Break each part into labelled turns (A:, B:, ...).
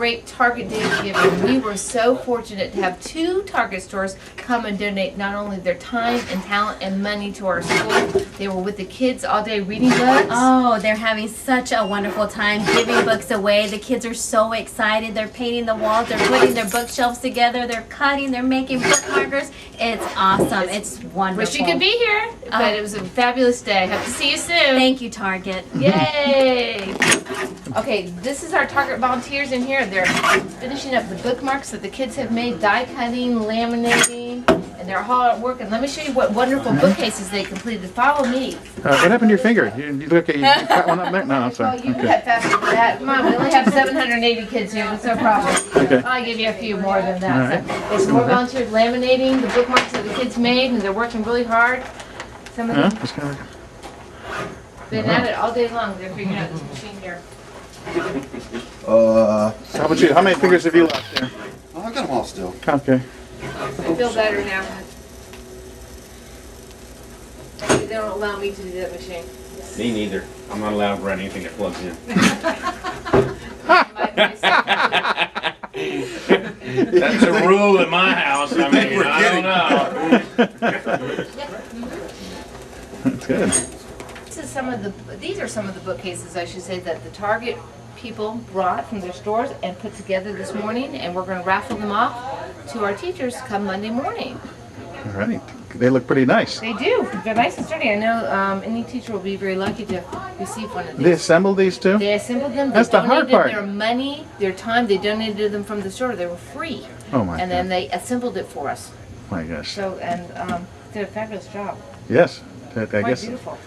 A: Great Target Day of Giving. We were so fortunate to have 2 Target stores come and donate not only their time and talent and money to our school. They were with the kids all day reading books.
B: Oh, they're having such a wonderful time giving books away. The kids are so excited. They're painting the walls. They're putting their bookshelves together. They're cutting. They're making bookmarkers. It's awesome. It's wonderful.
A: Wish you could be here, but it was a fabulous day. Hope to see you soon.
B: Thank you, Target.
A: Yay! Okay, this is our Target volunteers in here. They're finishing up the bookmarks that the kids have made, die cutting, laminating, and they're all at work. And let me show you what wonderful bookcases they completed. Follow me.
C: What happened to your finger? You look at you cut one up there? No, I'm sorry.
A: Well, you can cut faster than that. Come on, we only have 780 kids here. That's no problem.
C: Okay.
A: I'll give you a few more than that.
C: All right.
A: So, there's more volunteers laminating the bookmarks that the kids made, and they're working really hard. Some of them
C: Just kind of.
A: been at it all day long. They're figuring out this machine here.
C: How about you? How many fingers have you left there?
D: Oh, I got them all still.
C: Okay.
A: I feel better now. They don't allow me to do that machine.
E: Me neither. I'm not allowed to run anything that plugs in. That's a rule in my house. I mean, I don't know.
C: That's good.
A: These are some of the bookcases, I should say, that the Target people brought from their stores and put together this morning, and we're going to raffle them off to our teachers come Monday morning.
C: All right. They look pretty nice.
A: They do. They're nice and sturdy. I know any teacher will be very lucky to receive one of these.
C: They assembled these too?
A: They assembled them.
C: That's the hard part.
A: They donated their money, their time. They donated them from the store. They were free.
C: Oh my
A: And
C: God.
A: then they assembled it for us.
C: My gosh.
A: So, and did a fabulous job.
C: Yes. I
A: Quite
C: guess
A: beautiful.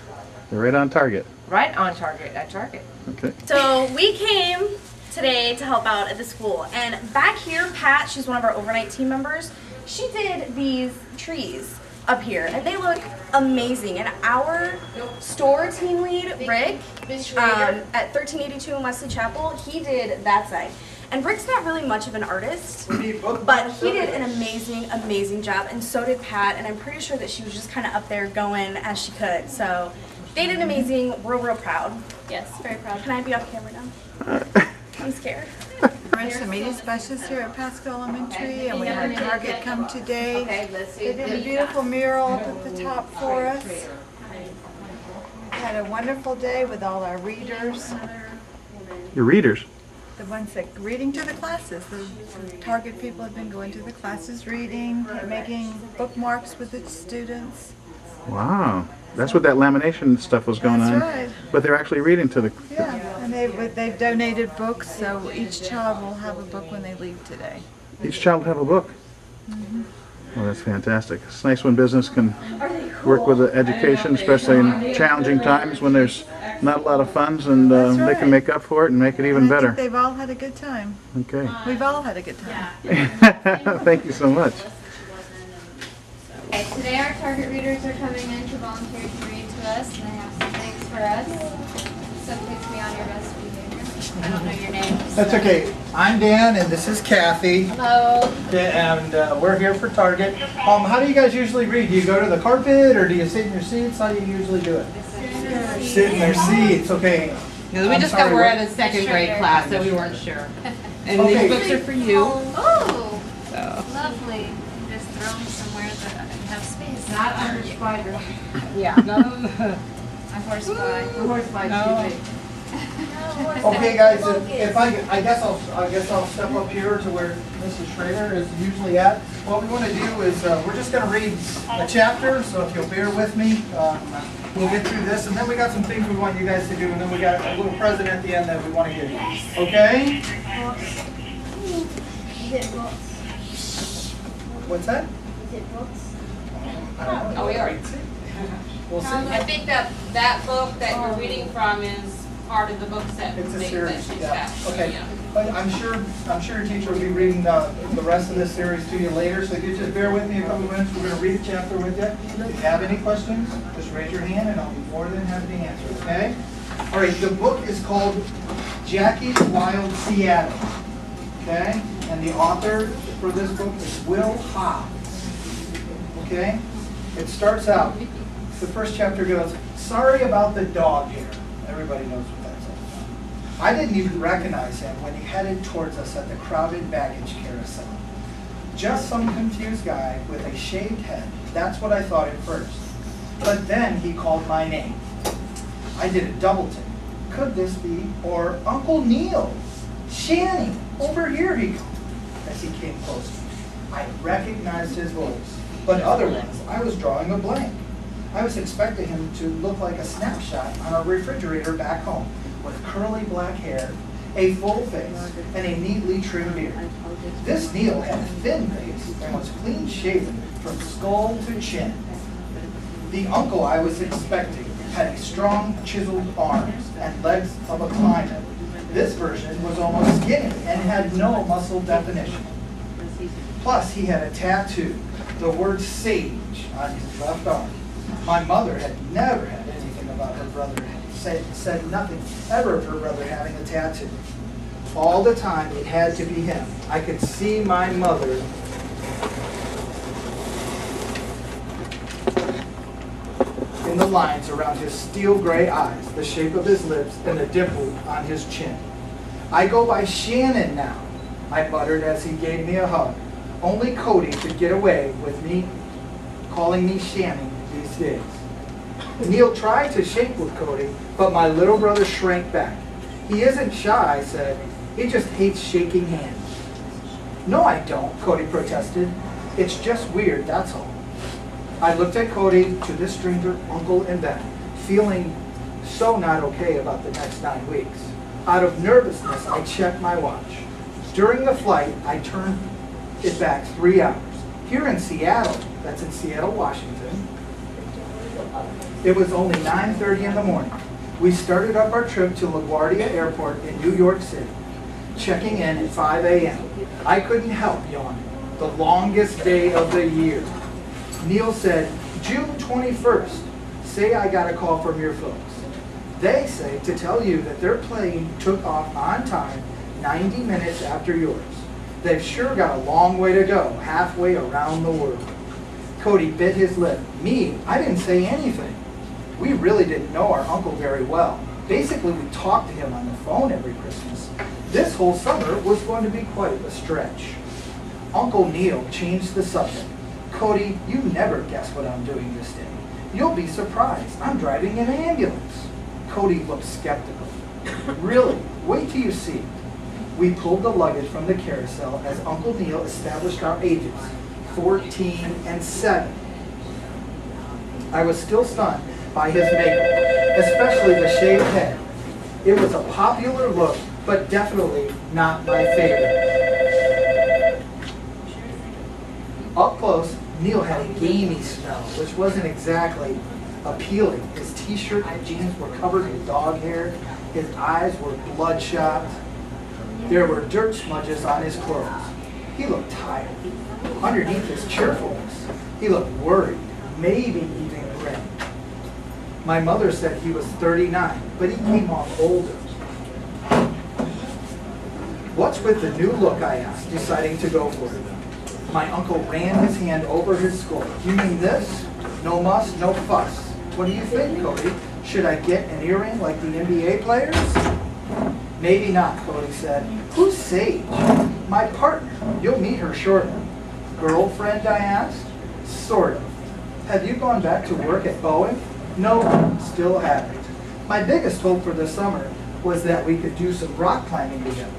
C: they're right on target.
A: Right on target, at Target.
C: Okay.
B: So we came today to help out at the school. And back here, Pat, she's one of our overnight team members, she did these trees up here. And they look amazing. And our store team lead, Rick, at 1382 in Wesley Chapel, he did that side. And Rick's not really much of an artist, but he did an amazing, amazing job, and so did Pat, and I'm pretty sure that she was just kind of up there going as she could. So they did amazing. We're real proud. Yes, very proud. Can I be off camera now? I'm scared.
F: We're some media specialists here at Pasco Elementary, and we had Target come today.
A: Okay, let's see.
F: They did a beautiful mural up at the top for us. Had a wonderful day with all our readers,
C: Your readers.
F: the ones that reading to the classes. The Target people have been going to the classes reading, making bookmarks with the students.
C: Wow. That's what that lamination stuff was going
F: That's
C: on.
F: right.
C: But they're actually reading to the.
F: Yeah, and they've donated books, so each child will have a book when they leave today.
C: Each child will have a book. Well, that's fantastic. It's nice when business can work with the education, especially in challenging times when there's not a lot of funds, and they can make up for it and make it even
F: And I
C: better.
F: think they've all had a good time.
C: Okay.
F: We've all had a good time.
C: Thank you so much.
G: Okay, today our Target readers are coming in to volunteer to read to us, and they have some things for us. So please be on your best behavior. I don't know your names.
H: That's okay. I'm Dan, and this is Kathy,
G: Hello.
H: and we're here for Target. How do you guys usually read? Do you go to the carpet, or do you sit in your seats? How do you usually do it? Sit in their seats. Okay.
I: No, we
H: I'm
I: just
H: sorry,
I: got, we're
H: what?
I: at a second grade class, so we weren't sure. And
H: Okay.
I: these books are for you.
G: Oh,
I: So.
G: lovely. Just throw them somewhere that I have space.
A: Not under spider.
I: Yeah. No.
G: A horse fly.
A: The horse flies
H: No.
A: too big.
H: Okay, guys. If I guess I'll step up here to where Mrs. Schrader is usually at. What we want to do is we're just going to read a chapter. So if you'll bear with me, we'll get through this, and then we got some things we want you guys to do, and then we got a little present at the end that we want to give you. Okay?
G: Is it books?
H: What's that?
G: Is it books?
H: I don't know.
I: Oh, we are.
H: We'll see.
I: I think that book that you're reading from is part of the book set
H: It's a
I: that
H: series,
I: she's
H: yeah.
I: got.
H: Okay.
I: Yeah.
H: But I'm sure your teacher will be reading the rest of this series to you later, so if you just bear with me a couple minutes, we're going to read a chapter with you. If you have any questions, just raise your hand and I'll be more than happy to answer, okay? All right, the book is called Jackie's Wild Seattle, okay? And the author for this book is Will Hobbs, okay? It starts out, the first chapter goes, sorry about the dog hair. Everybody knows what that's all about. I didn't even recognize him when he headed towards us at the crowded baggage carousel. Just some confused guy with a shaved head. That's what I thought at first. But then he called my name. I did a double take. Could this be, or Uncle Neil? Shanny, over here he comes. As he came closer, I recognized his voice, but otherwise I was drawing a blank. I was expecting him to look like a snapshot on a refrigerator back home, with curly black hair, a full face, and a neatly trimmed beard. This Neil had a thin face and was clean shaven from skull to chin. The uncle I was expecting had a strong, chiseled arms and legs of a climber. This version was almost skinny and had no muscle definition. Plus, he had a tattoo, the word sage, on his left arm. My mother had never had anything about her brother, said nothing ever of her brother having a tattoo. All the time, it had to be him. I could see my mother in the lines around his steel gray eyes, the shape of his lips, and the dimple on his chin. I go by Shannon now, I muttered as he gave me a hug. Only Cody could get away with me calling me Shannon these days. Neil tried to shake with Cody, but my little brother shrank back. He isn't shy, I said. He just hates shaking hands. No, I don't, Cody protested. It's just weird, that's all. I looked at Cody, to this stranger, uncle, and then, feeling so not okay about the next 9 weeks. Out of nervousness, I checked my watch. During the flight, I turned it back 3 hours. Here in Seattle, that's in Seattle, Washington, it was only 9:30 in the morning. We started up our trip to LaGuardia Airport in New York City, checking in at 5 a.m. I couldn't help yawning. The longest day of the year. Neil said, June 21st. Say I got a call from your folks. They say to tell you that their plane took off on time 90 minutes after yours. They've sure got a long way to go, halfway around the world. Cody bit his lip. Me, I didn't say anything. We really didn't know our uncle very well. Basically, we talked to him on the phone every Christmas. This whole summer was going to be quite a stretch. Uncle Neil changed the subject. Cody, you never guess what I'm doing this day. You'll be surprised. I'm driving an ambulance. Cody looked skeptical. Really? Wait till you see it. We pulled the luggage from the carousel as Uncle Neil established our ages, 14 and 7. I was still stunned by his makeup, especially the shaved head. It was a popular look, but definitely not my favorite. Up close, Neil had a gamey smell, which wasn't exactly appealing. His t-shirt and jeans were covered in dog hair. His eyes were bloodshot. There were dirt smudges on his clothes. He looked tired. Underneath his cheerfulness, he looked worried, maybe even grim. My mother said he was 39, but he came off older. What's with the new look, I asked, deciding to go for it. My uncle ran his hand over his skull. You mean this? No muss, no fuss. What do you think, Cody? Should I get an earring like the NBA players? Maybe not, Cody said. Who's Sage? My partner. You'll meet her shortly. Girlfriend, I asked. Sort of. Have you gone back to work at Boeing? No, still haven't. My biggest hope for the summer was that we could do some rock climbing together.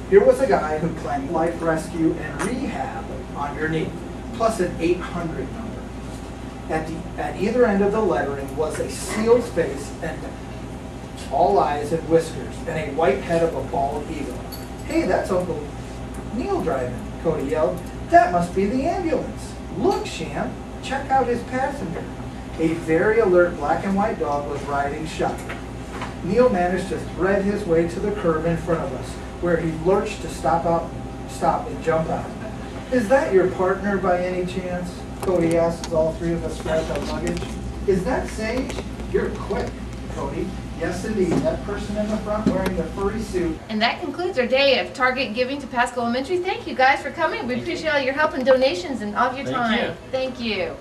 H: Here was a guy who climbed life rescue and rehab underneath, plus an 800 number. At either end of the lettering was a sealed face and all eyes and whiskers, and a white head of a bald eagle. Hey, that's Uncle Neil driving, Cody yelled. That must be the ambulance. Look, Sham, check out his passenger. A very alert black and white dog was riding shotgun. Neil managed to thread his way to the curb in front of us, where he lurched to stop and jump out. Is that your partner by any chance? Cody asked as all three of us grabbed our luggage. Is that Sage? You're quick, Cody. Yes, indeed. That person in the front wearing the furry suit.
A: And that concludes our day of Target Giving to Pasco Elementary. Thank you guys for coming. We appreciate all your help and donations and all of your time.
E: Thank you.
A: Thank you.